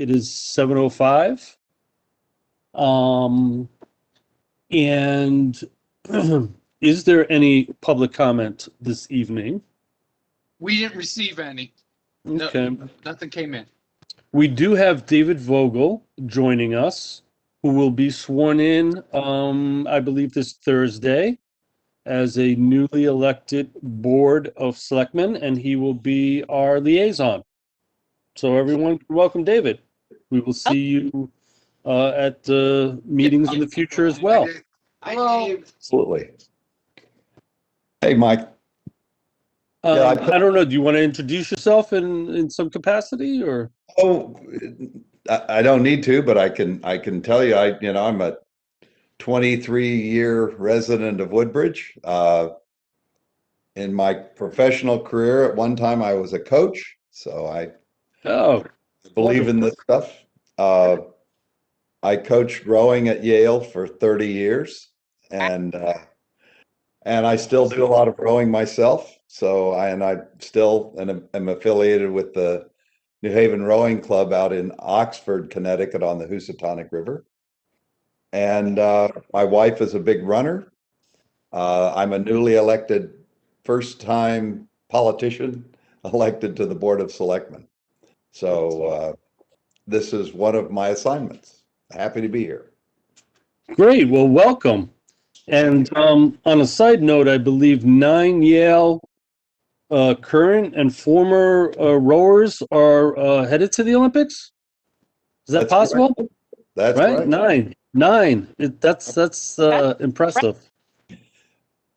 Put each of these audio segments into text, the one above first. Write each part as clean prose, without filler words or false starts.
It is 7:05. And is there any public comment this evening? We didn't receive any. Okay. No, nothing came in. We do have David Vogel joining us, who will be sworn in, I believe this Thursday, as a newly elected Board of Selectmen, and he will be our liaison. So everyone, welcome David. We will see you at the meetings in the future as well. Hello. Absolutely. Hey, Mike. I don't know. Do you want to introduce yourself in some capacity, or? Oh, I don't need to, but I can tell you, I'm a 23-year resident of Woodbridge. In my professional career, at one time I was a coach, so I believe in this stuff. I coached rowing at Yale for 30 years, and I still do a lot of rowing myself. So I still am affiliated with the New Haven Rowing Club out in Oxford, Connecticut, on the Housatonic River. And my wife is a big runner. I'm a newly elected, first-time politician elected to the Board of Selectmen. So this is one of my assignments. Happy to be here. Great. Well, welcome. And on a side note, I believe 9 Yale current and former rowers are headed to the Olympics. Is that possible? Correct. That's right. Nine. That's impressive.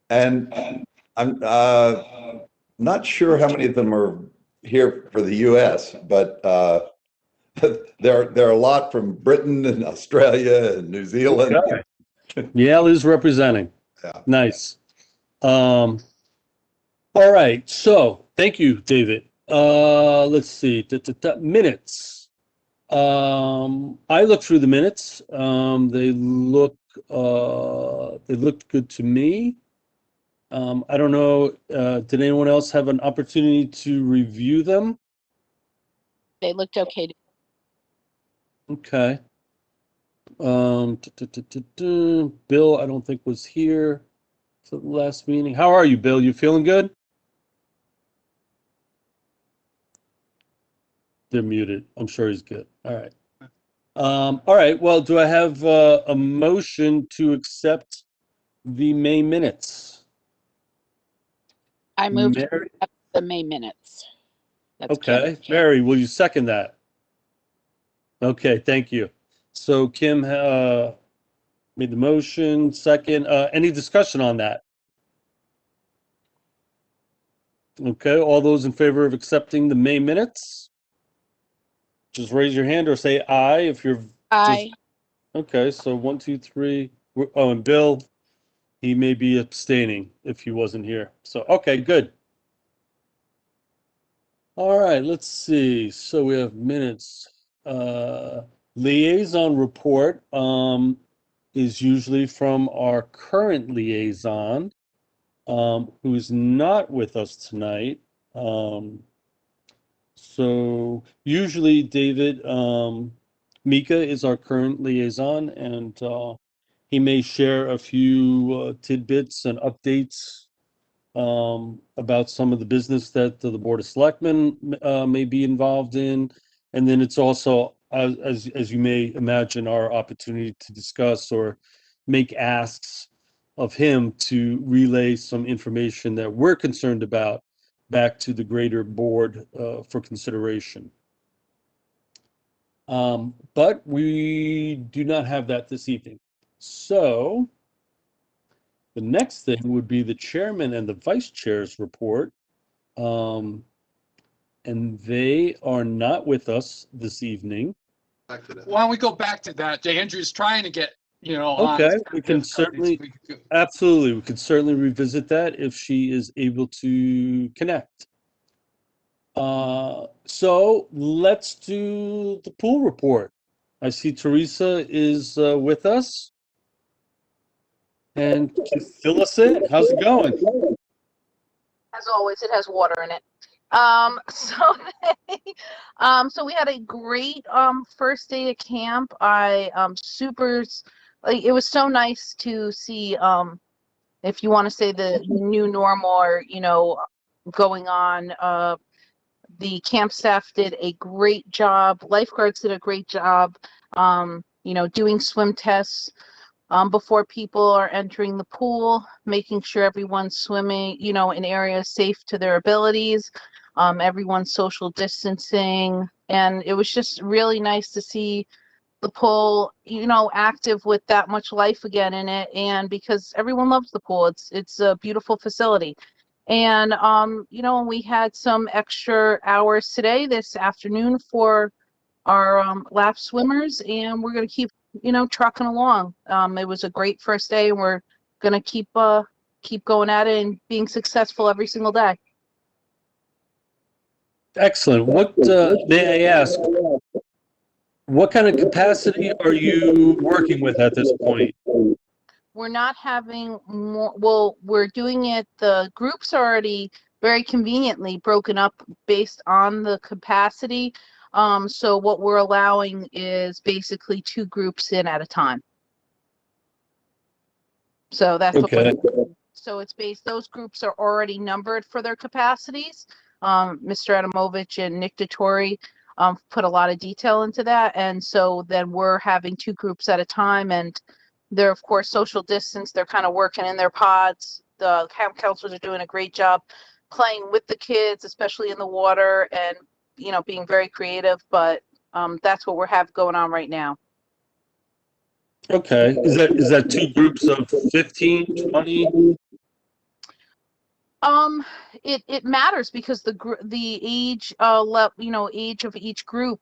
And I'm not sure how many of them are here for the U.S., but there are a lot from Britain and Australia and New Zealand. Okay. Yale is representing. Yeah. Nice. All right. So thank you, David. Let's see. Minutes. I looked through the minutes. They looked good to me. I don't know. Did anyone else have an opportunity to review them? They looked okay. Okay. Bill, I don't think was here for the last meeting. How are you, Bill? You feeling good? They're muted. I'm sure he's good. All right. All right. Well, do I have a motion to accept the May minutes? I moved to Mary? accept the May minutes. That's Okay. Kim. Mary, will you second that? Okay. Thank you. So Kim made the motion. Second. Any discussion on that? Okay. All those in favor of accepting the May minutes? Just raise your hand or say aye if you're. Aye. Okay, so 1, 2, 3. Oh, and Bill, he may be abstaining if he wasn't here. So, okay, good. All right, let's see. So we have minutes. Liaison report is usually from our current liaison, who's not with us tonight. So usually David, Mika is our current liaison, and he may share a few tidbits and updates about some of the business that the Board of Selectmen may be involved in. And then it's also, as you may imagine, our opportunity to discuss or make asks of him to relay some information that we're concerned about back to the greater board for consideration. But we do not have that this evening. So the next thing would be the chairman and the vice chair's report. And they are not with us this evening. Why don't we go back to that? Andrew's trying to get, Okay, we can certainly, absolutely, we could certainly revisit that if she is able to connect. So let's do the pool report. I see Teresa is with us. And to fill us in, how's it going? As always, it has water in it. So so we had a great first day of camp. Like it was so nice to see if you want to say the new normal or going on. The camp staff did a great job. Lifeguards did a great job. Doing swim tests before people are entering the pool, making sure everyone's swimming, in areas safe to their abilities, everyone's social distancing. And it was just really nice to see the pool, active with that much life again in it. And because everyone loves the pool, it's a beautiful facility. And, we had some extra hours today, this afternoon for our lap swimmers, and we're going to keep trucking along. It was a great first day, and we're going to keep going at it and being successful every single day. Excellent. What may I ask? What kind of capacity are you working with at this point? We're not having more. Well, we're doing it. The groups are already very conveniently broken up based on the capacity. So what we're allowing is basically 2 groups in at a time. So that's Okay. So it's based, those groups are already numbered for their capacities. Mr. Adamovich and Nick Dettori put a lot of detail into that. And so then we're having 2 groups at a time, and they're of course social distance. They're kind of working in their pods. The camp counselors are doing a great job playing with the kids, especially in the water, and being very creative. But that's what we're have going on right now. Okay. Is that 2 groups of 15, 20? It matters because the age age of each group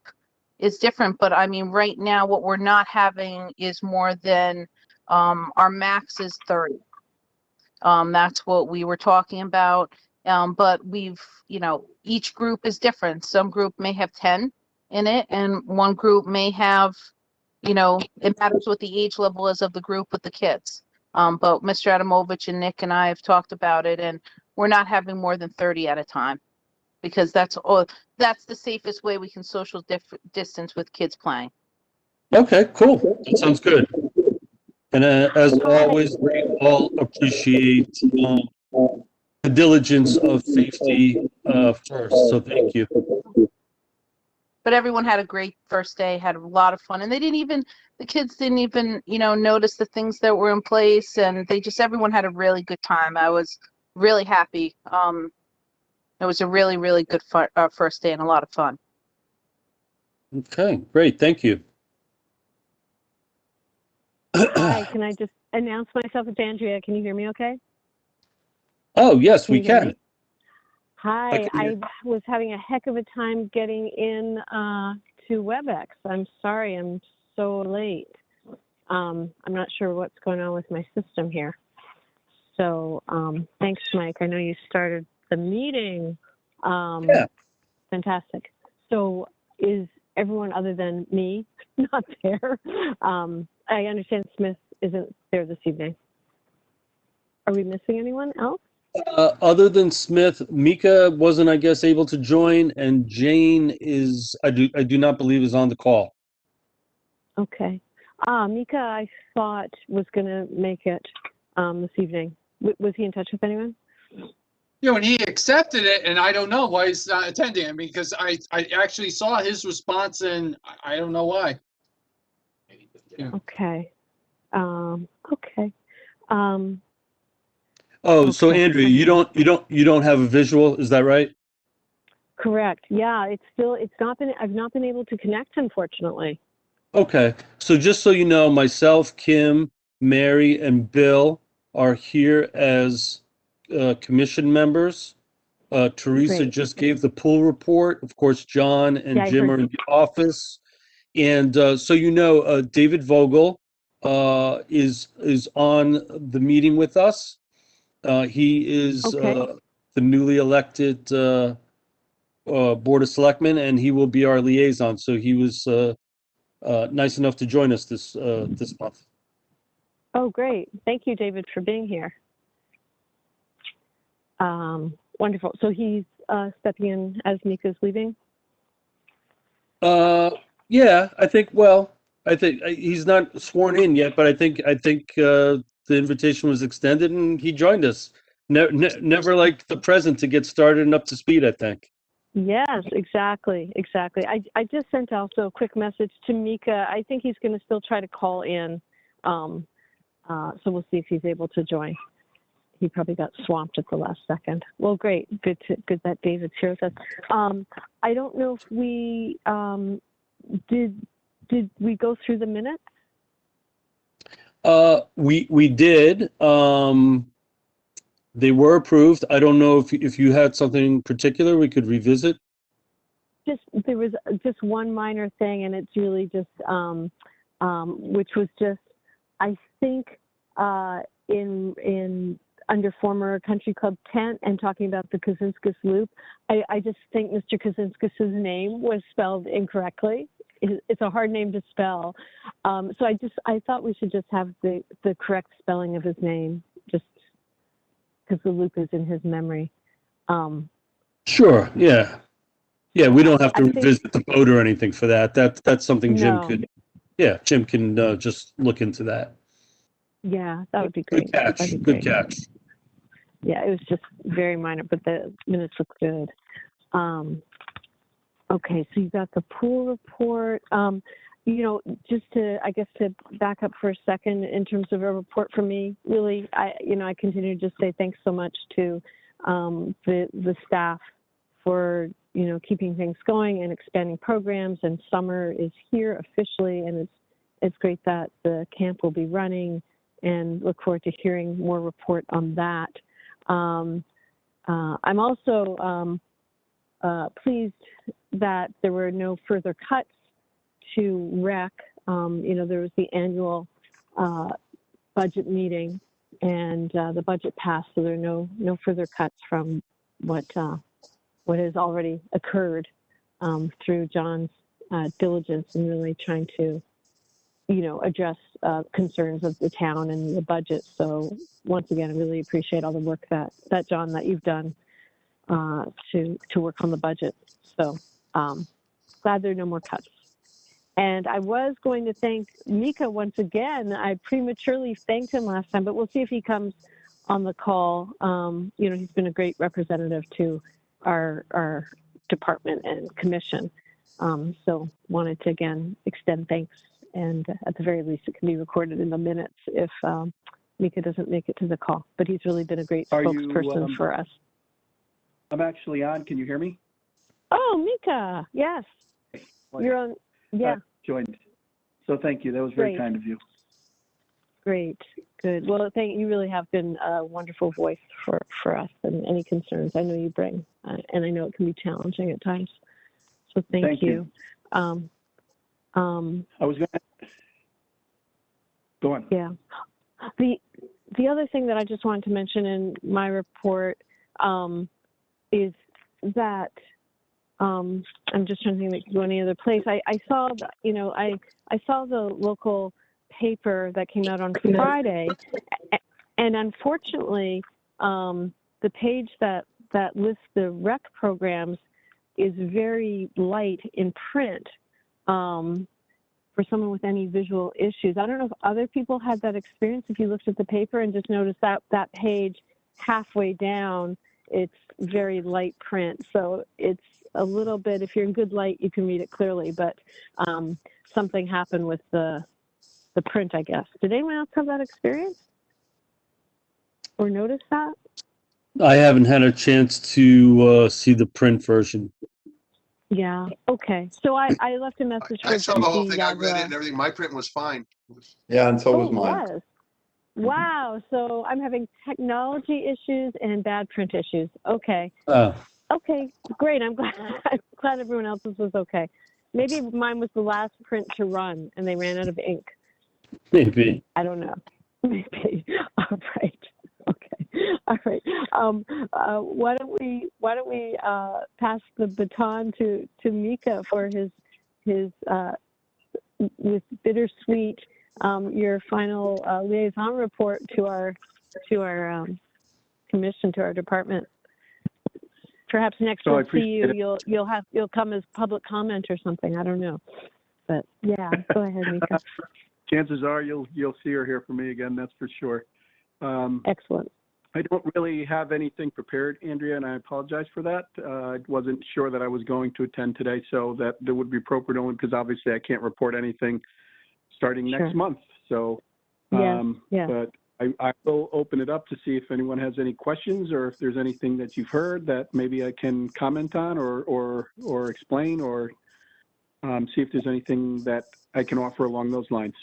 is different. But I mean, right now what we're not having is more than our max is 30. That's what we were talking about. But each group is different. Some group may have 10 in it, and one group may have, it matters what the age level is of the group with the kids. But Mr. Adamovich and Nick and I have talked about it, and we're not having more than 30 at a time because that's the safest way we can social distance with kids playing. Okay, cool. That sounds good. And as always, we all appreciate the diligence of safety first. So thank you. But everyone had a great first day, had a lot of fun, and the kids didn't even, notice the things that were in place, and everyone had a really good time. I was really happy. It was a really, really good first day and a lot of fun. Okay, great. Thank you. Hi, can I just announce myself? It's Andrea. Can you hear me okay? Oh, yes, we you hear can. me? Hi, I can I was having a heck of a time getting in to WebEx. I'm sorry I'm so late. I'm not sure what's going on with my system here. So thanks, Mike. I know you started the meeting. Yeah. Fantastic. So is everyone other than me not there? I understand Smith isn't there this evening. Are we missing anyone else? Other than Smith, Mika wasn't, I guess, able to join, and Jane is, I do not believe, is on the call. Okay. Mika, I thought was going to make it this evening. Was he in touch with anyone? And he accepted it, and I don't know why he's not attending. I mean, because I actually saw his response, and I don't know why. Yeah. Okay. Okay. Oh, so Okay. Andrea, you don't have a visual, is that right? Correct. Yeah, I've not been able to connect, unfortunately. Okay. So just so you know, myself, Kim, Mary, and Bill are here as commission members. Teresa Great. just gave the pool report. Of course, John and Yeah, I Jim heard. are in the office. And so David Vogel is on the meeting with us. He is Okay. the newly elected Board of Selectmen, and he will be our liaison. So he was nice enough to join us this month. Oh, great. Thank you, David, for being here. Wonderful. So he's stepping in as Mika's leaving? Yeah, I think, he's not sworn in yet, but I think the invitation was extended and he joined us. Never like the present to get started and up to speed, I think. Yes, exactly. I just sent also a quick message to Mika. I think he's going to still try to call in. So we'll see if he's able to join. He probably got swamped at the last second. Well, great. Good that David's here with us. I don't know if we did we go through the minutes? We did. They were approved. I don't know if you had something particular we could revisit. There was just one minor thing, and it's really just which was just, I think, in under former Country Club tent and talking about the Kazinskas Loop, I just think Mr. Kazinskas's name was spelled incorrectly. It's a hard name to spell. So I thought we should just have the correct spelling of his name, just because the loop is in his memory. Sure, yeah. Yeah, we don't have to revisit the vote or anything for that. That's something Jim could, Jim can just look into that. Yeah, that would be great. Good catch. Yeah, it was just very minor, but the minutes look good. Okay, so you got the pool report. Just to, I guess, to back up for a second in terms of a report for me, really, I continue to just say thanks so much to the staff for, keeping things going and expanding programs. And summer is here officially, and it's great that the camp will be running, and look forward to hearing more report on that. I'm also pleased that there were no further cuts to rec. There was the annual budget meeting, and the budget passed, so there are no further cuts from what has already occurred through John's diligence in really trying to, address concerns of the town and the budget. So once again, I really appreciate all the work that John, that you've done to work on the budget. So glad there are no more cuts. And I was going to thank Mika once again. I prematurely thanked him last time, but we'll see if he comes on the call. He's been a great representative to our department and commission. So wanted to again extend thanks, and at the very least it can be recorded in the minutes if Mika doesn't make it to the call. But he's really been a great spokesperson for us. I'm actually on. Can you hear me? Oh, Mika, yes. Well, you're on. Yeah. Joined. So thank you. That was very kind of you. Great. Good. Well, you really have been a wonderful voice for us, and any concerns I know you bring, and I know it can be challenging at times. So thank you. I was going to go on. Yeah. The other thing that I just wanted to mention in my report is that I'm just trying to think if I could go any other place. I saw I saw the local paper that came out on Friday, and unfortunately, the page that lists the rec programs is very light in print for someone with any visual issues. I don't know if other people had that experience. If you looked at the paper and just noticed that page halfway down, it's very light print. So it's a little bit, if you're in good light, you can read it clearly, but something happened with the print, I guess. Did anyone else have that experience or notice that? I haven't had a chance to see the print version. Yeah. Okay. So I left a message for I saw the whole thing. I read it Yagra. and everything. My print was fine. Yeah, and so was Oh, it mine. was. Wow. So I'm having technology issues and bad print issues. Okay. Okay. Great. I'm glad everyone else's was okay. Maybe mine was the last print to run and they ran out of ink. Maybe. I don't know. Maybe. All right. Okay. All right. Why don't we pass the baton to Mika for his with bittersweet your final liaison report to our commission, to our department. perhaps next So I we'll see appreciate you. it. You'll come as public comment or something. I don't know, but yeah, go ahead, Mika. Chances are you'll see or hear from me again. That's for sure. Excellent. I don't really have anything prepared, Andrea, and I apologize for that. I wasn't sure that I was going to attend today, so that would be appropriate only because obviously I can't report anything starting next Sure. month. So, Yes, yes. but I will open it up to see if anyone has any questions or if there's anything that you've heard that maybe I can comment on or explain or see if there's anything that I can offer along those lines.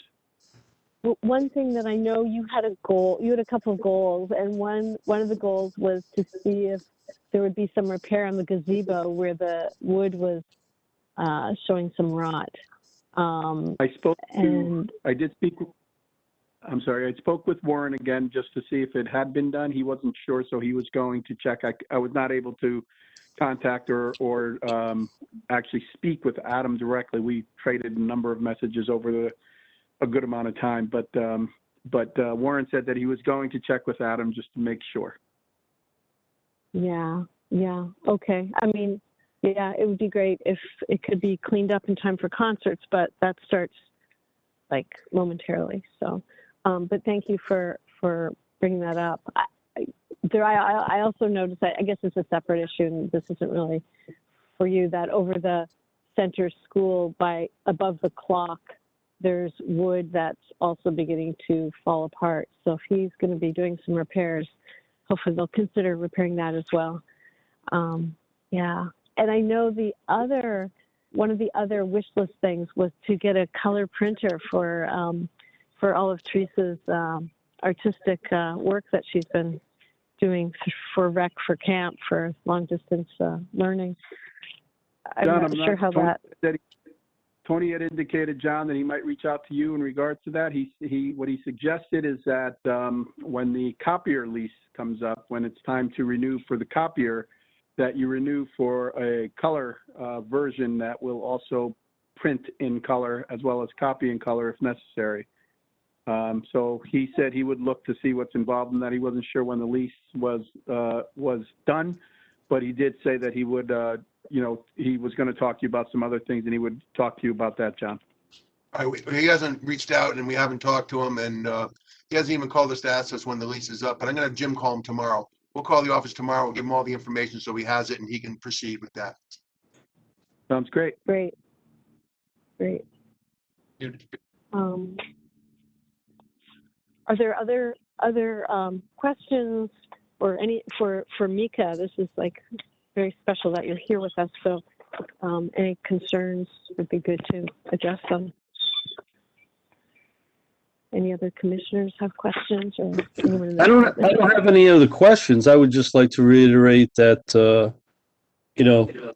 Well, one thing that I know you had a couple of goals, and one of the goals was to see if there would be some repair on the gazebo where the wood was showing some rot. I spoke with Warren again just to see if it had been done. He wasn't sure, so he was going to check. I was not able to contact or actually speak with Adam directly. We traded a number of messages over a good amount of time, but Warren said that he was going to check with Adam just to make sure. Yeah, okay. I mean, yeah, it would be great if it could be cleaned up in time for concerts, but that starts like momentarily. So, but thank you for bringing that up. I also noticed that, I guess it's a separate issue, and this isn't really for you, that over the center school above the clock, there's wood that's also beginning to fall apart. So if he's going to be doing some repairs, hopefully they'll consider repairing that as well. Yeah, and I know one of the other wish list things was to get a color printer for all of Teresa's artistic work that she's been doing for rec, for camp, for long distance learning. I'm not sure how that. Tony had indicated, John, that he might reach out to you in regards to that. What he suggested is that when the copier lease comes up, when it's time to renew for the copier, that you renew for a color version that will also print in color as well as copy in color if necessary. So he said he would look to see what's involved in that. He wasn't sure when the lease was done, but he did say that he would. He was going to talk to you about some other things, and he would talk to you about that, John. He hasn't reached out and we haven't talked to him, and he hasn't even called us to ask us when the lease is up, but I'm going to have Jim call him tomorrow. We'll call the office tomorrow. We'll give him all the information so he has it and he can proceed with that. Sounds great. Great. Are there other questions or any for Mika? This is like very special that you're here with us. So any concerns would be good to address them. Any other commissioners have questions, or anyone in the I don't have any other questions. I would just like to reiterate that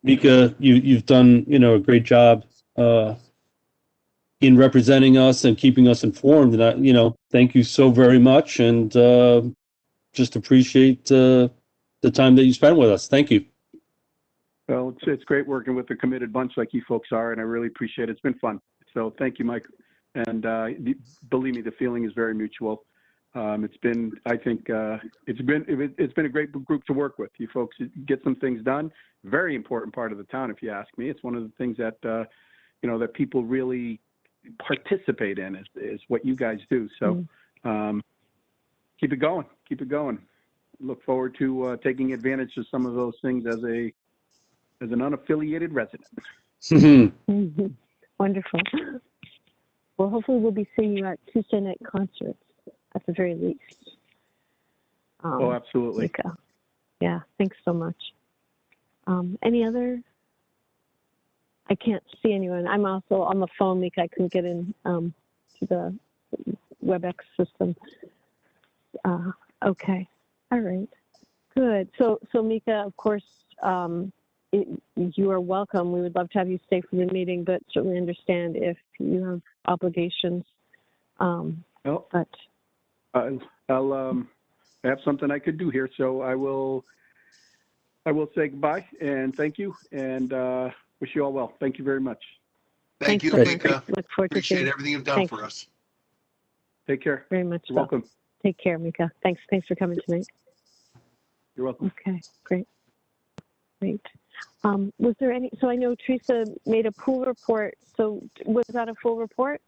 Mika, you've done a great job in representing us and keeping us informed, and thank you so very much, and just appreciate the time that you spent with us. Thank you. Well, it's great working with a committed bunch like you folks are, and I really appreciate it. It's been fun. So thank you, Mike. And believe me, the feeling is very mutual. It's been a great group to work with. You folks get some things done. Very important part of the town, if you ask me. It's one of the things that that people really participate in is what you guys do. So keep it going. Keep it going. Look forward to taking advantage of some of those things as an unaffiliated resident. Wonderful. Well, hopefully we'll be seeing you at Tuesday night concerts at the very least. Oh, absolutely. Mika. Yeah, thanks so much. Any other? I can't see anyone. I'm also on the phone, Mika. I couldn't get in to the WebEx system. Okay. All right. Good. So Mika, of course, you are welcome. We would love to have you stay for the meeting, but certainly understand if you have obligations. But I'll have something I could do here, so I will say goodbye and thank you, and wish you all well. Thank you very much. Thank you, so Mika. Look forward Appreciate to seeing. everything you've done Thanks. for us. Take care. Very much. You're so. welcome. Take care, Mika. Thanks for coming tonight. You're welcome. Okay, great. Great. Was there any, so I know Teresa made a pool report. So was that a full report?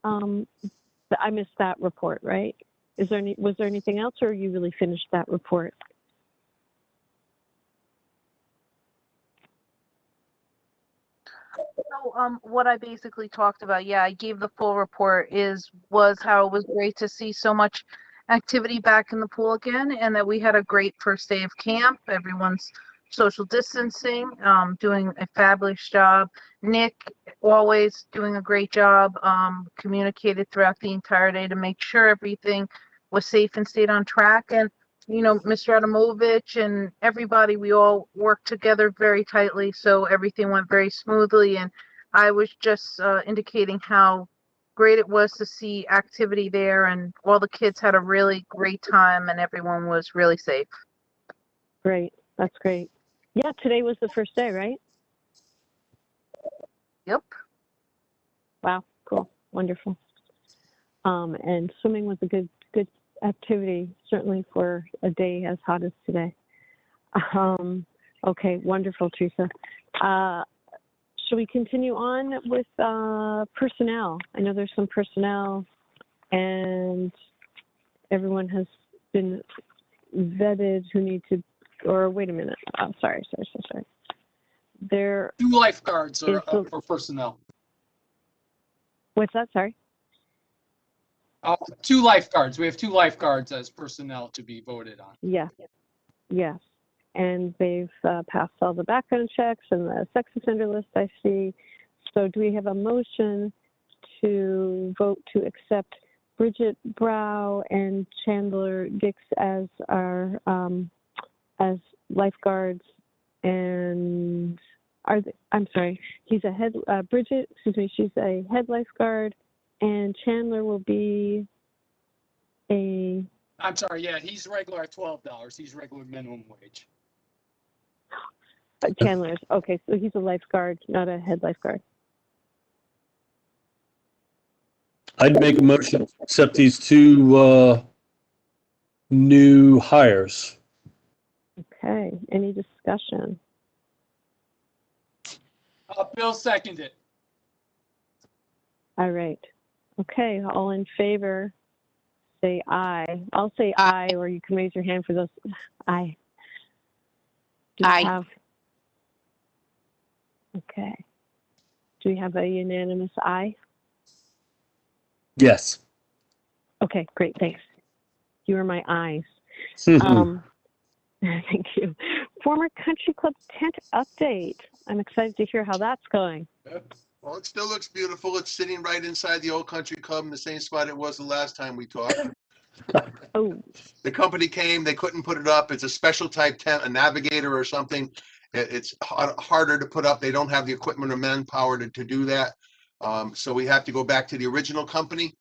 I missed that report, right? Was there anything else, or you really finished that report? So, what I basically talked about, yeah, I gave the full report, was how it was great to see so much activity back in the pool again, and that we had a great first day of camp. Everyone's social distancing, doing a fabulous job. Nick always doing a great job, communicated throughout the entire day to make sure everything was safe and stayed on track. And Mr. Adamovich and everybody, we all worked together very tightly, so everything went very smoothly. And I was just indicating how great it was to see activity there, and all the kids had a really great time, and everyone was really safe. Great. That's great. Yeah, today was the first day, right? Yep. Wow, cool. Wonderful. And swimming was a good activity, certainly for a day as hot as today. Okay, wonderful, Teresa. Should we continue on with personnel? I know there's some personnel, and everyone has been vetted who need to, or wait a minute. Oh, sorry. There 2 lifeguards are is the- up for personnel. What's that? Sorry. 2 lifeguards. We have 2 lifeguards as personnel to be voted on. Yes. And they've passed all the background checks and the sex offender list, I see. So do we have a motion to vote to accept Bridget Brow and Chandler Dix as our as lifeguards? And I'm sorry, he's a head, Bridget, excuse me, she's a head lifeguard, and Chandler will be I'm sorry, yeah, he's regular at $12. He's regular minimum wage. Chandler's, okay, so he's a lifeguard, not a head lifeguard. I'd make a motion to accept these 2 new hires. Okay, any discussion? Bill seconded. All right. Okay, all in favor, say aye. I'll say aye, or you can raise your hand for those. Aye. Do we Aye. have? Okay. Do we have a unanimous aye? Yes. Okay, great, thanks. You are my eyes. Thank you. Former Country Club tent update. I'm excited to hear how that's going. Well, it still looks beautiful. It's sitting right inside the old country club in the same spot it was the last time we talked. Oh, The company came, they couldn't put it up. It's a special type tent, a navigator or something. It's harder to put up. They don't have the equipment or manpower to do that. So we have to go back to the original company.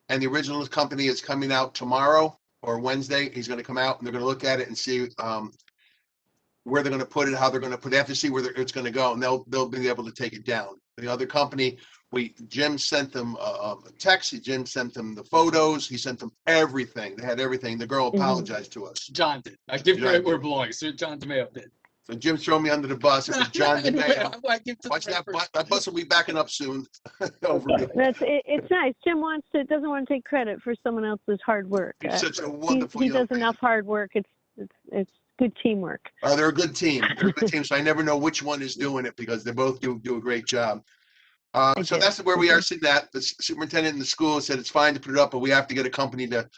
And the original company is coming out tomorrow or Wednesday. He's going to come out and they're going to look at it and see where they're going to put it, how they're going to put it. They have to see where it's going to go, and they'll be able to take it down. The other company, Jim sent them a text. Jim sent them the photos. He sent them everything. They had everything. The girl apologized to us. John did. I give John credit where it did. belongs. John DeMeo did. So Jim's throwing me under the bus. It was John DeMeo. I give to the Watch right that person. bus. That bus will be backing up soon. Over here. it's nice. Jim doesn't want to take credit for someone else's hard work. He's such a wonderful he young does man. enough hard work. It's good teamwork. They're a good team. They're a good team. So I never know which one is doing it because they both do a great job. So did. that's where we are sitting at. The superintendent in the school said it's fine to put it up, but we have to get a company to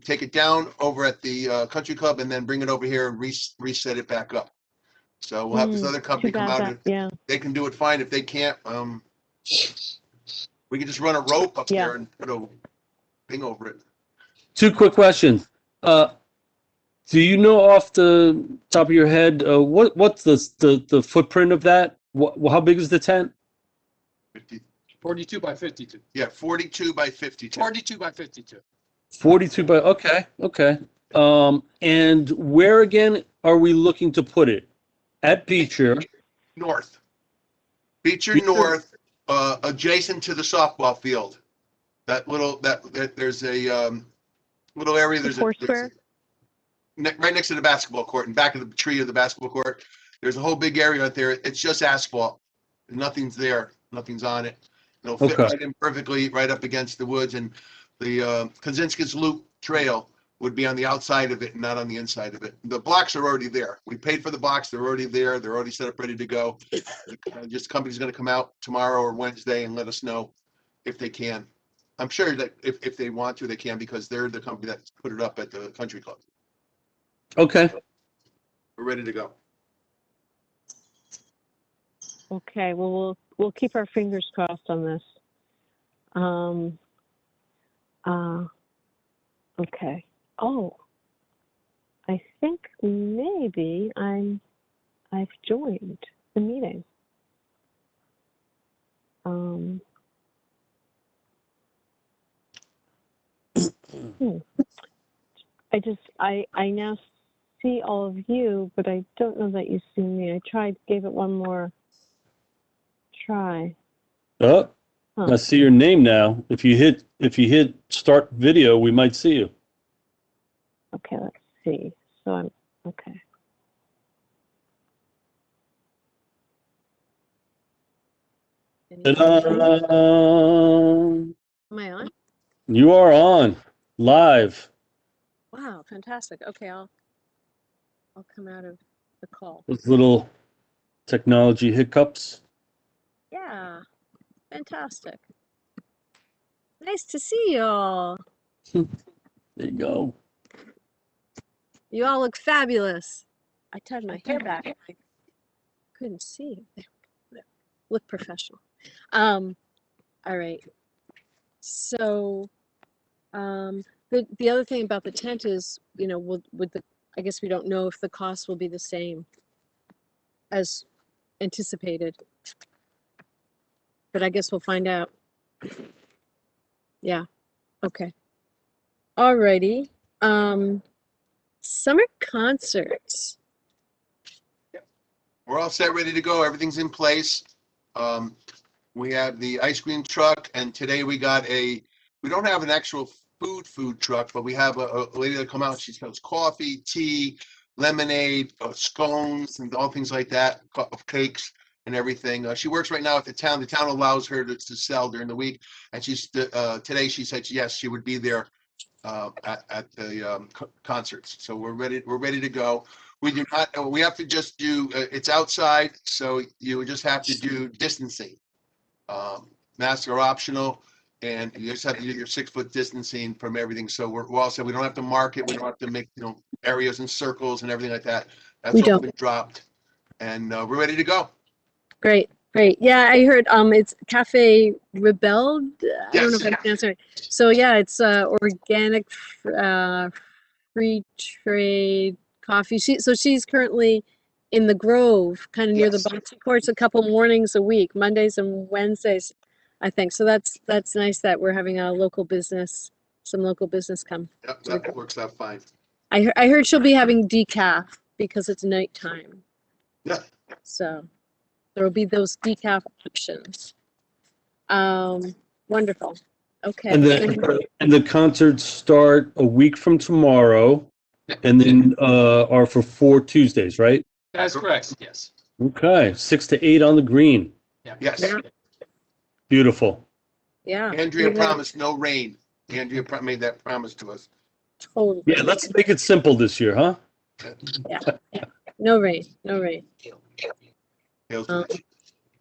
take it down over at the country club and then bring it over here and reset it back up. So we'll have this other company come out and they can do it fine. If they can't, we can just run a rope up there and put a thing over it. 2 quick questions. Do you know off the top of your head what's the footprint of that? How big is the tent? 42 by 52. Yeah, 42 by 52. 42 by 52. 42 by okay. And where again are we looking to put it? At Beecher. North. Beecher North, adjacent to the softball field. That there's a little area. There's Foursquare? right next to the basketball court, and back of the tree of the basketball court. There's a whole big area out there. It's just asphalt. Nothing's there. Nothing's on it. It'll fit Okay. right in perfectly right up against the woods, and the Kaczynski's Loop Trail would be on the outside of it and not on the inside of it. The blocks are already there. We paid for the blocks. They're already there. They're already set up, ready to go. Just the company's going to come out tomorrow or Wednesday and let us know if they can. I'm sure that if they want to, they can, because they're the company that put it up at the country club. Okay. We're ready to go. Okay, well, we'll keep our fingers crossed on this. Okay. Oh, I think maybe I've joined the meeting. I now see all of you, but I don't know that you see me. I gave it one more try. Oh, Huh. I see your name now. If you hit start video, we might see you. Okay, let's see. So I'm okay. Ta-da! Am I on? You are on live. Wow, fantastic. Okay, I'll come out of the call. With little technology hiccups. Yeah, fantastic. Nice to see you all. There you go. You all look fabulous. I tied my hair back. I couldn't see. There. Look professional. All right. So, the other thing about the tent is, you know, I guess we don't know if the cost will be the same as anticipated, but I guess we'll find out. Yeah. Okay. Alrighty. Summer concerts. We're all set, ready to go. Everything's in place. We have the ice cream truck, and today we don't have an actual food truck, but we have a lady that come out. She sells coffee, tea, lemonade, scones, and all things like that, cakes and everything. She works right now at the town. The town allows her to sell during the week, and today she said yes, she would be there at the concerts. So we're ready to go. We have to just do, it's outside, so you would just have to do distancing. Masks are optional, and you just have to do your 6-foot distancing from everything. So we're all set. We don't have to mark it. We don't have to make, areas and circles and everything like that. That's We all don't. been dropped, and we're ready to go. Great. Yeah, I heard it's Cafe Rebelled. I don't know if I'm Yes. pronouncing it right. So yeah, it's organic, free trade coffee. She's currently in the Grove, kind of near the Yes. bocce courts, a couple mornings a week, Mondays and Wednesdays, I think. So that's nice that we're having some local business come. Yep, that works out fine. I heard she'll be having decaf because it's nighttime. Yeah. So there will be those decaf options. Wonderful. Okay. And the concerts start a week from tomorrow, and then are for 4 Tuesdays, right? That's correct, yes. Okay, 6 to 8 on the green. Yes. Yeah. Beautiful. Yeah. Andrea promised no rain. Andrea made that promise to us. Totally. Yeah, let's make it simple this year, huh? Yeah. No rain. Hails to us.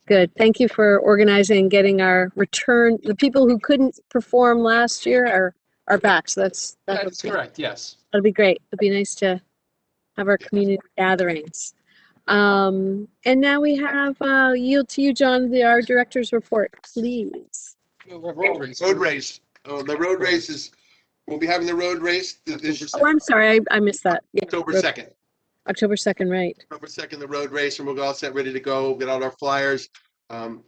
Good. Thank you for organizing and getting our return. The people who couldn't perform last year are back. So that's Correct, yes. That'll be great. It'll be nice to have our community gatherings. And now we have yield to you, John, our director's report, please. Road race. The road race we'll be having the road race. Oh, I'm sorry, I missed that. Yeah, October 2nd. October 2nd, right. October 2nd, the road race, and we're all set, ready to go. Get out our flyers.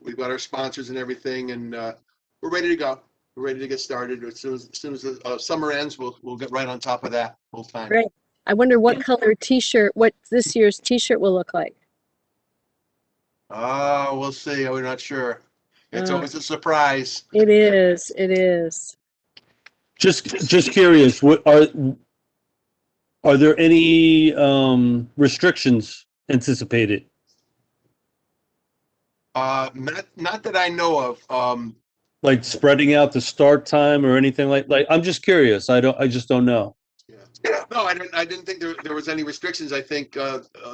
We've got our sponsors and everything, and we're ready to go. We're ready to get started. As soon as the summer ends, we'll get right on top of that full time. Great. I wonder what color T-shirt, what this year's T-shirt will look like. We'll see. We're not sure. It's always a surprise. It is. It is. Just curious, what are Are there any restrictions anticipated? Not that I know of. Like spreading out the start time or anything like I'm just curious. I just don't know. Yeah. No, I didn't think there was any restrictions. I think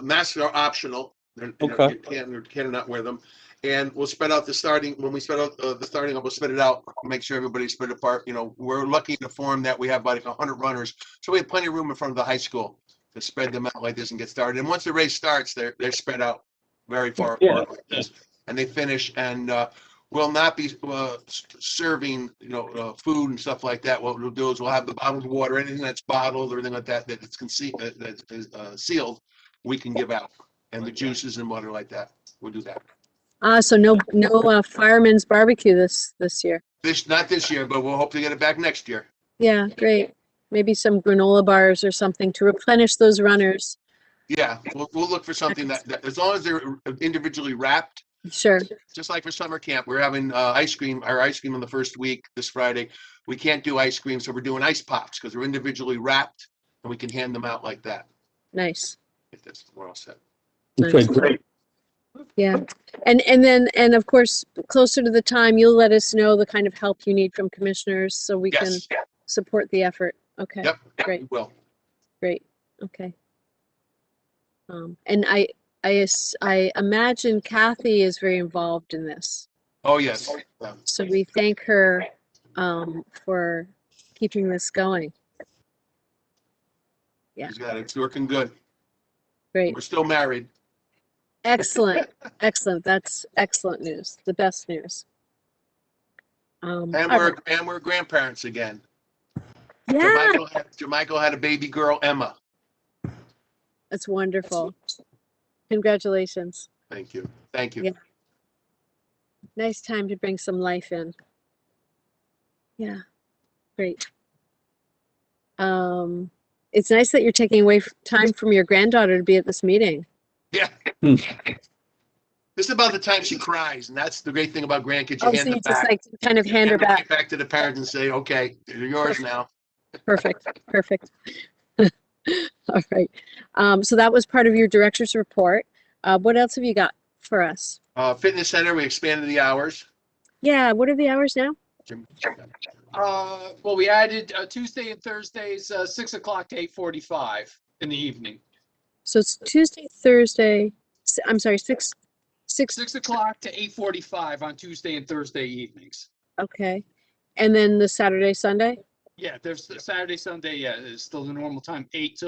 masks are optional. Okay. You can not wear them. And we'll spread out the starting, when we spread out the starting up, we'll spread it out, make sure everybody's spread apart. You know, we're lucky in the form that we have about 100 runners. So we have plenty of room in front of the high school to spread them out like this and get started. And once the race starts, they're spread out very far Yeah. apart like this. And they finish, and we'll not be serving, food and stuff like that. What we'll do is we'll have the bottled water, anything that's bottled or anything like that, that it's that is sealed, we can give out. And the juices and water like that, we'll do that. So no fireman's barbecue this year. Not this year, but we'll hope to get it back next year. Yeah, great. Maybe some granola bars or something to replenish those runners. Yeah, we'll look for something that as long as they're individually wrapped. Sure. Just like for summer camp, we're having ice cream on the first week this Friday. We can't do ice cream, so we're doing ice pops because they're individually wrapped and we can hand them out like that. Nice. We're all set. Okay, great. Yeah. And of course, closer to the time, you'll let us know the kind of help you need from commissioners so we can Yes. support the effort. Okay. Yep. Great. We will. Great. Okay. And I imagine Kathy is very involved in this. Oh, yes. Yeah. So we thank her for keeping this going. Yeah. She's got it. It's working good. Great. We're still married. Excellent. Excellent. That's excellent news. The best news. And all right. we're grandparents again. Yeah, Jermichael had a baby girl, Emma. that's wonderful. Congratulations. Thank you. Thank you. Yeah. Nice time to bring some life in. Yeah, great. It's nice that you're taking away time from your granddaughter to be at this meeting. Yeah. Hmm. This is about the time she cries, and that's the great thing about grandkids. You Oh, hand so them you just back. like kind of hand her them back. back to the parents and say, "Okay, they're yours now." Perfect, perfect. All right. So that was part of your director's report. What else have you got for us? Fitness center, we expanded the hours. Yeah, what are the hours now? Well, we added Tuesday and Thursdays, 6 o'clock to 8:45 in the evening. So it's Tuesday, Thursday, I'm sorry, 6. 6 o'clock to 8:45 on Tuesday and Thursday evenings. Okay. And then the Saturday, Sunday? Yeah, there's the Saturday, Sunday. Yeah, it's still the normal time, 8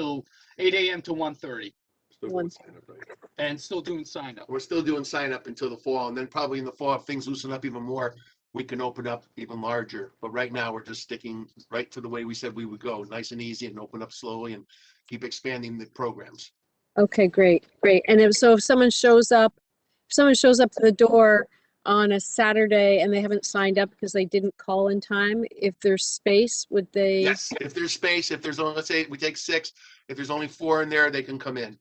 a.m. to 1:30, Still doing sign up, right? and still doing sign up. We're still doing sign up until the fall, and then probably in the fall, if things loosen up even more, we can open up even larger. But right now, we're just sticking right to the way we said we would go, nice and easy, and open up slowly and keep expanding the programs. Okay, great, great. And if someone shows up to the door on a Saturday and they haven't signed up because they didn't call in time, if there's space, would they? Yes, if there's space, if there's only, let's say we take 6, if there's only 4 in there, they can come in.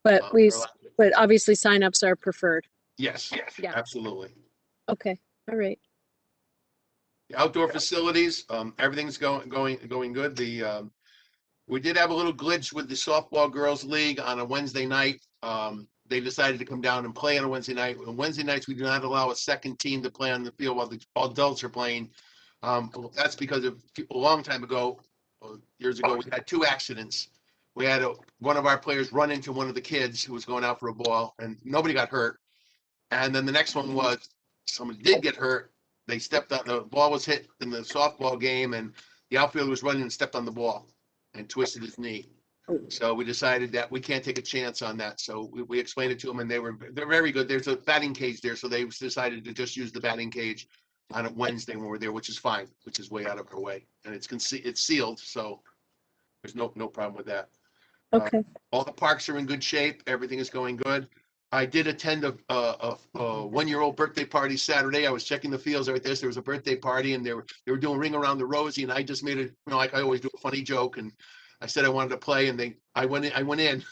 But They're allowed. but obviously signups are preferred. Yes, Yeah. absolutely. Okay, all right. The outdoor facilities, everything's going good. We did have a little glitch with the softball girls league on a Wednesday night. They decided to come down and play on a Wednesday night. On Wednesday nights, we do not allow a second team to play on the field while the adults are playing. That's because a long time ago, years ago, we had 2 accidents. We had one of our players run into one of the kids who was going out for a ball, and nobody got hurt. And then the next one was somebody did get hurt. They stepped on the ball, was hit in the softball game, and the outfielder was running and stepped on the ball and twisted his knee. So we decided that we can't take a chance on that. So we explained it to them, and they're very good. There's a batting cage there, so they decided to just use the batting cage on a Wednesday when we're there, which is fine, which is way out of our way, and it's sealed, so there's no problem with that. Okay. All the parks are in good shape. Everything is going good. I did attend a 1-year-old birthday party Saturday. I was checking the fields right there. There was a birthday party, and they were doing Ring Around the Rosie, and I just made it, like I always do, a funny joke, and I said I wanted to play, and I went in.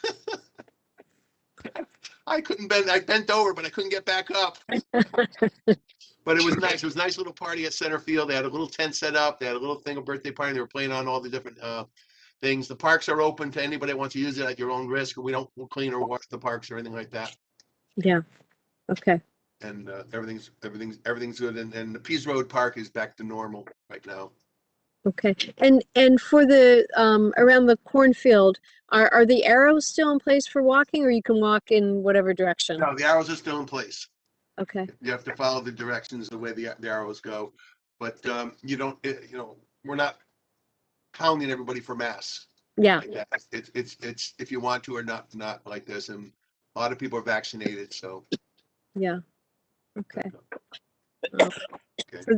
I couldn't bend. I bent over, but I couldn't get back up. But it was nice. It was a nice little party at center field. They had a little tent set up. They had a little thing, a birthday party. They were playing on all the different things. The parks are open to anybody that wants to use it at your own risk. We'll clean or wash the parks or anything like that. Yeah. Okay. And everything's good. And the Pease Road Park is back to normal right now. Okay. And for the around the cornfield, are the arrows still in place for walking, or you can walk in whatever direction? No, the arrows are still in place. Okay. You have to follow the directions the way the arrows go, but you don't. We're not pounding everybody for masks. Yeah. Like that. It's if you want to or not like this, and a lot of people are vaccinated, so. Yeah. Okay. Okay. For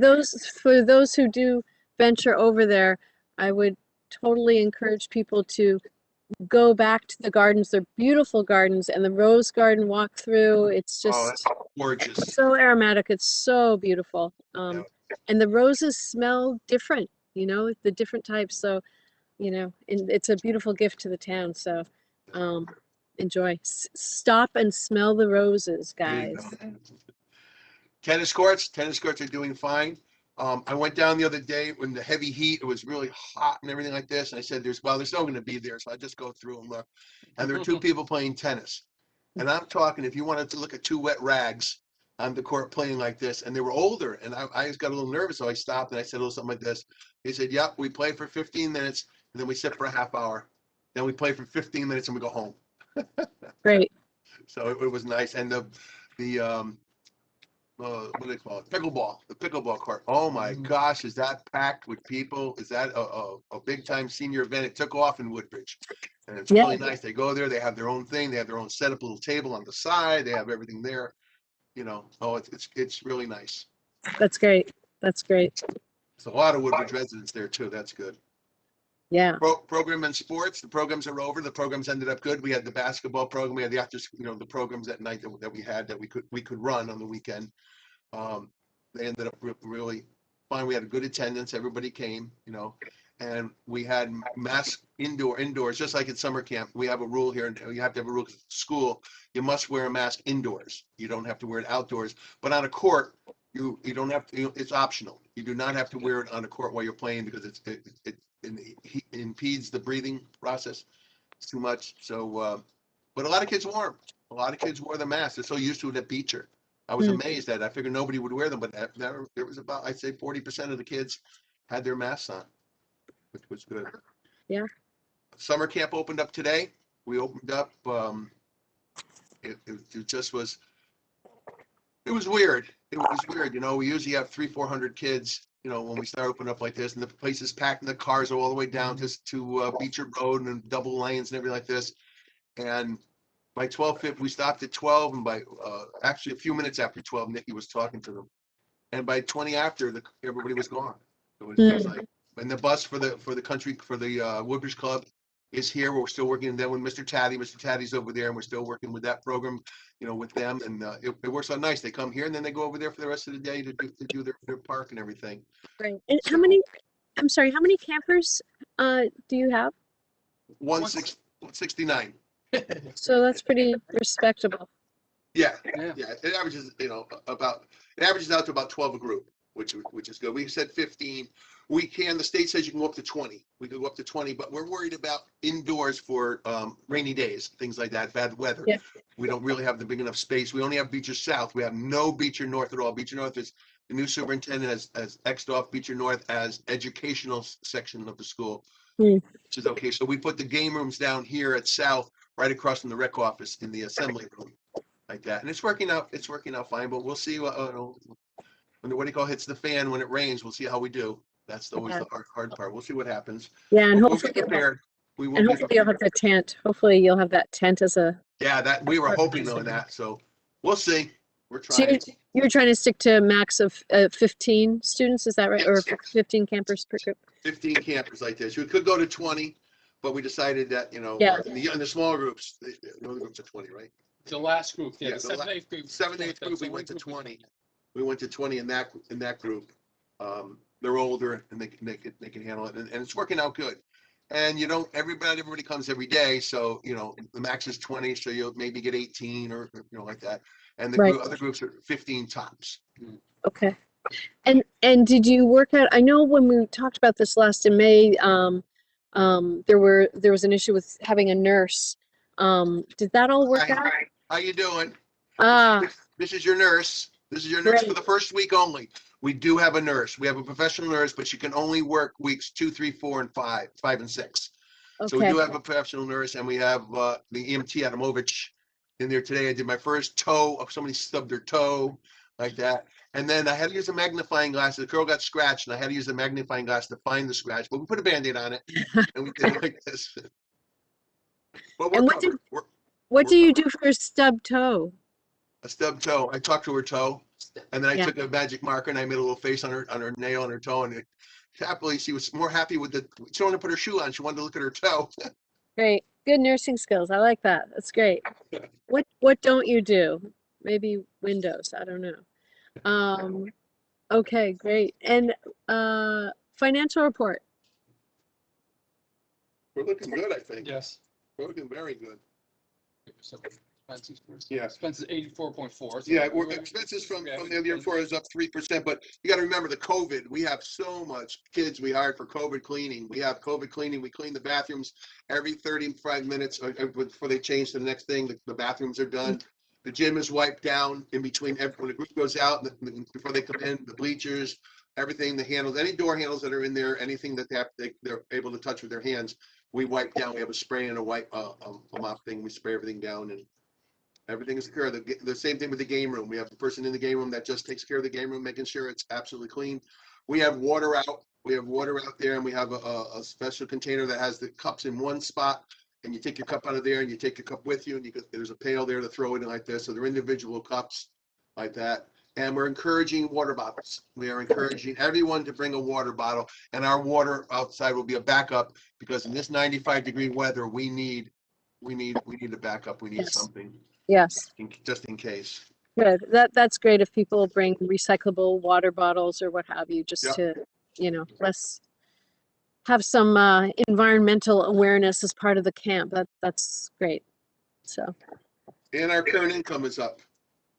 those who do venture over there, I would totally encourage people to go back to the gardens. They're beautiful gardens, and the rose garden walk through. It's Oh, that's just gorgeous. so aromatic. It's so beautiful. Yeah. And the roses smell different, the different types. So, and it's a beautiful gift to the town. So, enjoy. Stop and smell the roses, There you guys. go. Tennis courts are doing fine. I went down the other day when the heavy heat, it was really hot and everything like this. And I said, there's no going to be there. So I just go through and look. And there are two people playing tennis. And I'm talking, if you wanted to look at two wet rags on the court playing like this, and they were older. And I just got a little nervous. So I stopped and I said a little something like this. He said, yep, we play for 15 minutes and then we sit for a half hour. Then we play for 15 minutes and we go home. Great. So it was nice. And the what do they call it? Pickleball, the pickleball court. Oh my gosh, is that packed with people? Is that a big time senior event? It took off in Woodbridge, and it's really nice. They go there, they have their own thing, they have their own setup, little table on the side, they have everything there. It's really nice. That's great. That's great. There's a lot of Woodbridge residents there too. That's good. Yeah. Program and sports. The programs are over. The programs ended up good. We had the basketball program. We had the after, the programs at night that we had that we could run on the weekend. They ended up really fine. We had a good attendance. Everybody came, and we had mask indoors, just like at summer camp. We have a rule here, and you have to have a rule at school. You must wear a mask indoors. You don't have to wear it outdoors. But on a court, you don't have to. It's optional. You do not have to wear it on a court while you're playing because it impedes the breathing process. It's too much. So, but a lot of kids wore them. A lot of kids wore the mask. They're so used to it at Beecher. I was amazed at it. I figured nobody would wear them, but there was about, I'd say 40% of the kids had their masks on, which was good. Yeah. Summer Camp opened up today. We opened up, it just was, it was weird. It was weird. We usually have 300-400 kids, when we start opening up like this, and the place is packed and the cars are all the way down to Beecher Road and double lanes and everything like this. And by 12:50, we stopped at 12, and by actually a few minutes after 12, Nikki was talking to them, and by 20 after, everybody was gone. It was like, and the bus for the Woodbridge Club is here. We're still working then with Mr. Taddy's over there, and we're still working with that program, with them, and it works out nice. They come here and then they go over there for the rest of the day to do their park and everything. Great. And how many campers do you have? 169. So that's pretty respectable. Yeah. It averages, out to about 12 a group, which is good. We said 15. The state says you can go up to 20. We could go up to 20, but we're worried about indoors for rainy days, things like that, bad weather. Yeah. We don't really have the big enough space. We only have Beecher South. We have no Beecher North at all. Beecher North is the new superintendent has X'd off Beecher North as educational section of the school, which is okay. So we put the game rooms down here at South, right across from the rec office in the assembly room, like that. And it's working out fine, but we'll see when hits the fan, when it rains, we'll see how we do. That's always the hard part. We'll see what happens. Yeah, and we'll be prepared. Hopefully you'll have the tent. Hopefully you'll have that tent as a. Yeah, that we were hoping on that. So we'll see. We're trying. So you were trying to stick to a max of 15 students, is that right? Yes. Or 15 campers per group? 15 campers like this. We could go to 20, but we decided that, in the smaller groups, the other groups are 20, right? The last group, the 7th, 8th group. 7th, 8th group, we went to 20. We went to 20 in that group. They're older and they can handle it, and it's working out good. And everybody comes every day, so the max is 20, so you'll maybe get 18 or like that. And the other groups are 15 tops. Okay. And did you work out? I know when we talked about this last in May, There was an issue with having a nurse. Did that all work out? Hi, how you doing? Ah, This is your nurse. This is your nurse for Great. the first week only. We do have a nurse. We have a professional nurse, but she can only work weeks 2, 3, 4, and 5 and 6. So we okay. do have a professional nurse, and we have the EMT Adamovich in there today. I did my first toe. Somebody stubbed their toe like that. And then I had to use a magnifying glass. The girl got scratched, and I had to use the magnifying glass to find the scratch. But we put a Band-Aid on it, and we did it like this. But we're And what covered. What We're do you covered. do for a stub toe? A stub toe. I talked to her toe, and then I Yeah. took a magic marker and I made a little face on her nail on her toe, and happily she was more happy with the. She wanted to put her shoe on. She wanted to look at her toe. Great. Good nursing skills. I like that. That's great. What don't you do? Maybe windows. I don't know. Okay, great. And financial report. We're looking good, I think. Yes. We're looking very good. So expenses first. Yeah. Expenses 84.4. Yeah, expenses from the year before is up 3%, but you gotta remember the COVID, we have so much kids we hired for COVID cleaning. We have COVID cleaning, we clean the bathrooms every 35 minutes before they change to the next thing, the bathrooms are done. The gym is wiped down in between, when the group goes out, before they come in, the bleachers, everything, the handles, any door handles that are in there, anything that they're able to touch with their hands, we wipe down, we have a spray and a wipe, a mop thing, we spray everything down and everything is secure. The same thing with the game room. We have a person in the game room that just takes care of the game room, making sure it's absolutely clean. We have water out. We have water out there, and we have a special container that has the cups in one spot. And you take your cup out of there, and you take your cup with you, and there's a pail there to throw it in like this. So they're individual cups like that. And we're encouraging water bottles. We are encouraging everyone to bring a water bottle, and our water outside will be a backup because in this 95-degree weather, we need a backup. We need Yes. something Yes. just in case. Good. That's great if people bring recyclable water bottles or what have you, just to, less have some environmental awareness as part of the camp. That's great. So And our current income is up.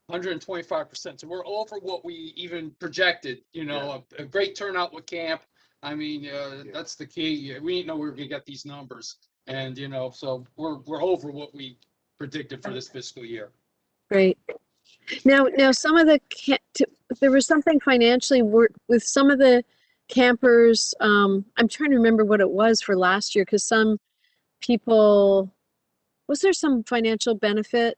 125%. So we're over what we even projected, a great turnout with camp. I mean, that's the key. We didn't know we were gonna get these numbers. And, so we're over what we predicted for this fiscal year. great. Now some of the there was something financially with some of the campers. I'm trying to remember what it was for last year because some people, was there some financial benefit?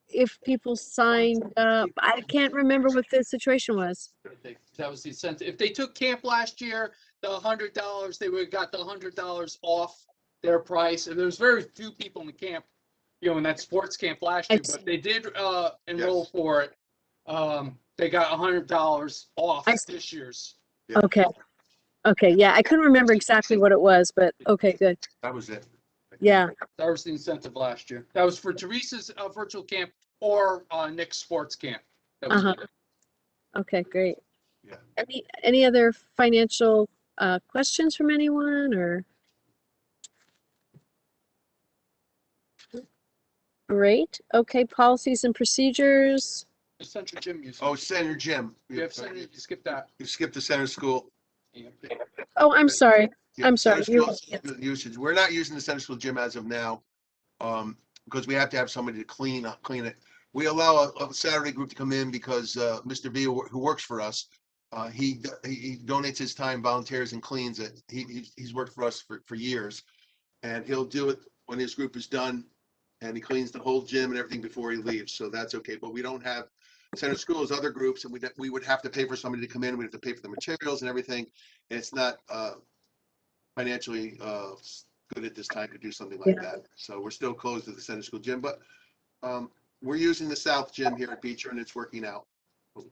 If people signed up, I can't remember what the situation was. That was the incentive. If they took camp last year, the $100, they would have got the $100 off their price. And there was very few people in the camp, in that sports camp last year, but they did enroll Yes. for it. They got $100 off I see. this year's. Yeah. Okay, yeah, I couldn't remember exactly what it was, but okay, good. That was it. Yeah, That was the incentive last year. That was for Teresa's virtual camp or Nick's sports camp. That was it. okay, great. Yeah. Any other financial questions from anyone or? Great. Okay, policies and procedures. Central gym use. Oh, center gym. You have center, you skip that. You skipped the center school. Yeah. Oh, I'm sorry. Yeah, I'm sorry. center school usage. We're not using the center school gym as of now, because we have to have somebody to clean it. We allow a Saturday group to come in because Mr. V, who works for us, he donates his time, volunteers, and cleans it. He's worked for us for years, and he'll do it when his group is done, and he cleans the whole gym and everything before he leaves. So that's okay. But we don't have center school as other groups, and we would have to pay for somebody to come in. We'd have to pay for the materials and everything. And it's not financially good at this time to do something like that. So we're still closed to the center school gym, but we're using the south gym here at Beecher, and it's working out.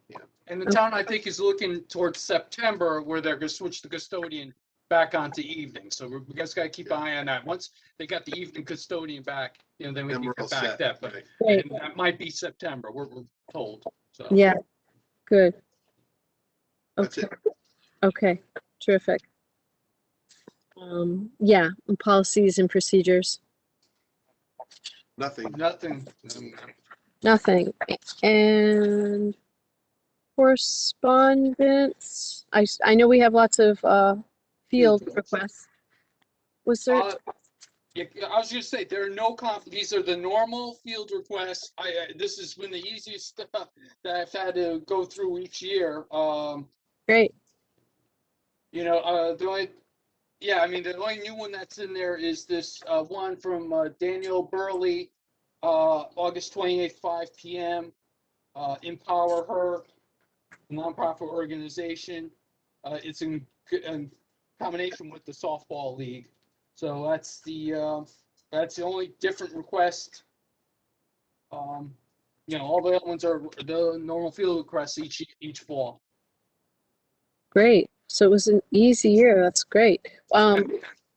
Yeah. And the town, I think, is looking towards September where they're going to switch the custodian back onto evening. So we guys got to keep an eye on that. Once they got the evening custodian back, then we Then can we're all get back set. that. But Right. Great. and that might be September. We're told. So Yeah, good. That's Okay. it. Okay, terrific. Yeah, and policies and procedures, Nothing. nothing. nothing. And correspondence? I know we have lots of field requests. Was there? Yeah, I was gonna say, there are no these are the normal field requests. This has been the easiest stuff that I've had to go through each year. Great. The only, yeah, I mean, the only new one that's in there is this one from Daniel Burley, August 28th, 5 p.m. Empower Her, nonprofit organization. It's in combination with the softball league. So that's the only different request. All the other ones are the normal field requests each fall. Great. So it was an easy year. That's great.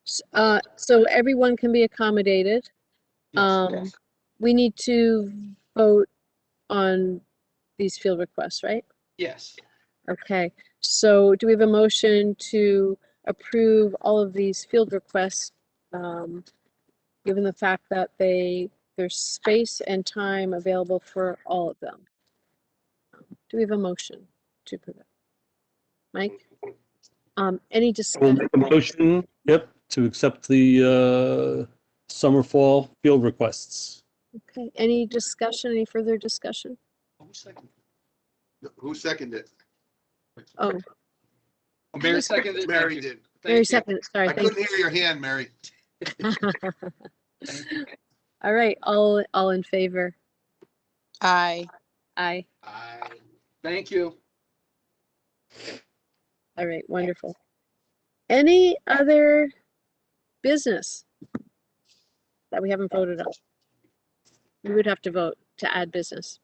So everyone can be accommodated. Yes. We need to vote on these field requests, right? Yes. Okay. So do we have a motion to approve all of these field requests, given the fact that there's space and time available for all of them? Do we have a motion to approve it? Mike? Any We'll discussion? make a motion, yep, to accept the summer fall field requests. Okay, any discussion, any further discussion? Who seconded it? Oh, Mary seconded. Mary Thank you. did. Mary Thank you. second, sorry, I thank couldn't hear your hand, Mary. you. Thank you. All right, all in favor? Aye. Aye. Thank you. All right, wonderful. Any other business that we haven't voted on? We would have to vote to add business.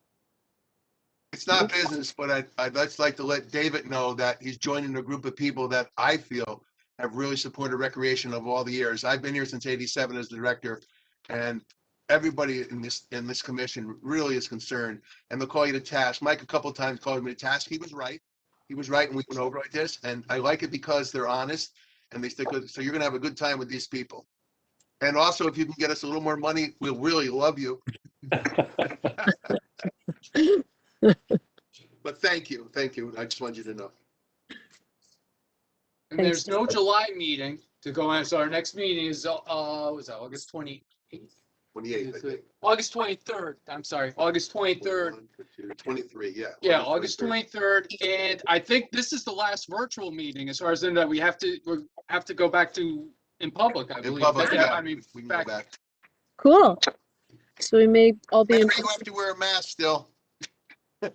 It's not business, but I'd just like to let David know that he's joining a group of people that I feel have really supported recreation of all the years. I've been here since '87 as the director, and everybody in this commission really is concerned, and they'll call you to task. Mike a couple of times called me to task. He was right. He was right, and we went over like this, and I like it because they're honest and they stick with it. So you're gonna have a good time with these people. And also, if you can get us a little more money, we'll really love you. But thank you. I just wanted you to know. And there's no July meeting to go on. So our next meeting is was that August 28th? 28th, I think. August 23rd. I'm sorry, August 23rd. 23, yeah. Yeah, August 23rd. And I think this is the last virtual meeting as far as in that we have to go back to in public, I In believe. public, yeah. I mean, We can go back. Cool. So we may all be Mary, in. you have to wear a mask still. We'll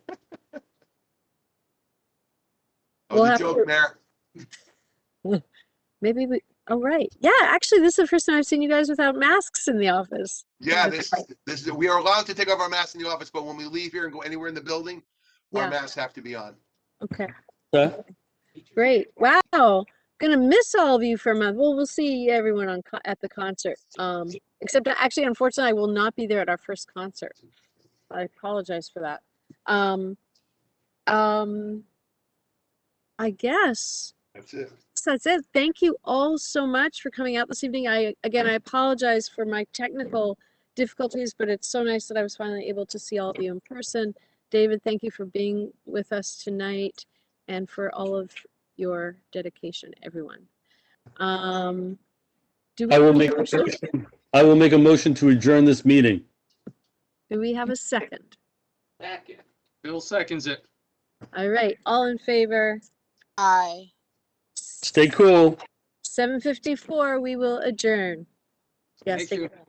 Oh, have the to- joke, Mayor. Maybe we, oh, right. Yeah, actually, this is the first time I've seen you guys without masks in the office. Yeah, this is, we are allowed to take off our masks in the office, but when we leave here and go anywhere in the building, our Yeah. masks have to be on. Okay, Okay. great. Wow. Gonna miss all of you for a month. Well, we'll see everyone at the concert. Except actually, unfortunately, I will not be there at our first concert. I apologize for that. I guess That's it. that's it. Thank you all so much for coming out this evening. I apologize for my technical difficulties, but it's so nice that I was finally able to see all of you in person. David, thank you for being with us tonight and for all of your dedication, everyone. Do we I will have a make a motion? motion. I will make a motion to adjourn this meeting. Do we have a second? Second. Bill seconds it. All right, all in favor? Aye. Stay cool. 7:54, we will adjourn. Yes, Thank thank you. you.